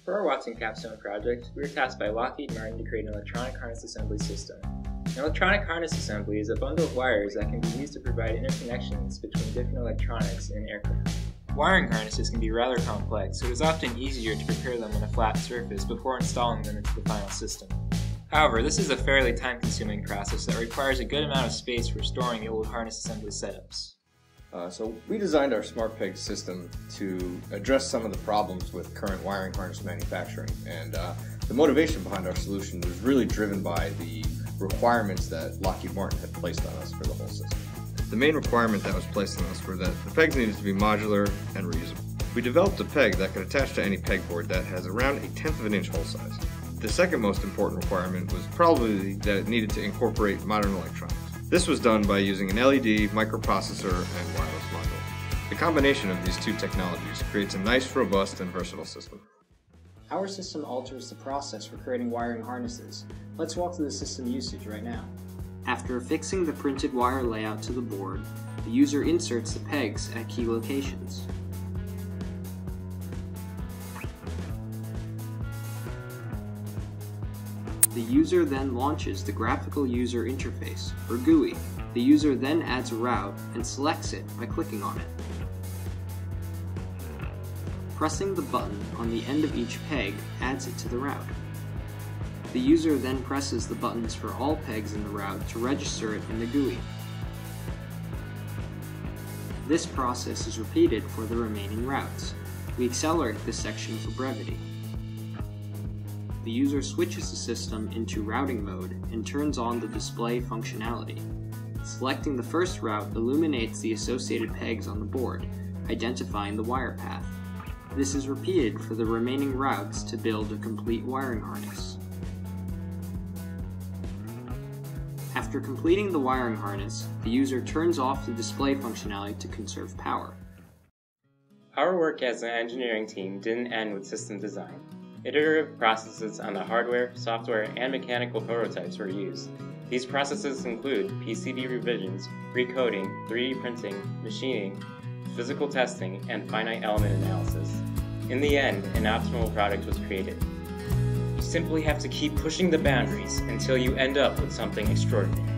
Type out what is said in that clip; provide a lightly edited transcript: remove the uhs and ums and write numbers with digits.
For our Watson Capstone project, we were tasked by Lockheed Martin to create an electronic harness assembly system. An electronic harness assembly is a bundle of wires that can be used to provide interconnections between different electronics in an aircraft. Wiring harnesses can be rather complex, so it is often easier to prepare them on a flat surface before installing them into the final system. However, this is a fairly time-consuming process that requires a good amount of space for storing the old harness assembly setups. So we designed our SmartPeg system to address some of the problems with current wiring harness manufacturing, and the motivation behind our solution was really driven by the requirements that Lockheed Martin had placed on us for the whole system. The main requirement that was placed on us were that the pegs needed to be modular and reusable. We developed a peg that could attach to any pegboard that has around 1/10 of an inch hole size. The second most important requirement was probably that it needed to incorporate modern electronics. This was done by using an LED, microprocessor, and wireless module. The combination of these two technologies creates a nice, robust, and versatile system. Our system alters the process for creating wiring harnesses. Let's walk through the system usage right now. After affixing the printed wire layout to the board, the user inserts the pegs at key locations. The user then launches the Graphical User Interface, or GUI. The user then adds a route and selects it by clicking on it. Pressing the button on the end of each peg adds it to the route. The user then presses the buttons for all pegs in the route to register it in the GUI. This process is repeated for the remaining routes. We accelerate this section for brevity. The user switches the system into routing mode and turns on the display functionality. Selecting the first route illuminates the associated pegs on the board, identifying the wire path. This is repeated for the remaining routes to build a complete wiring harness. After completing the wiring harness, the user turns off the display functionality to conserve power. Our work as an engineering team didn't end with system design. Iterative processes on the hardware, software, and mechanical prototypes were used. These processes include PCB revisions, recoding, 3D printing, machining, physical testing, and finite element analysis. In the end, an optimal product was created. You simply have to keep pushing the boundaries until you end up with something extraordinary.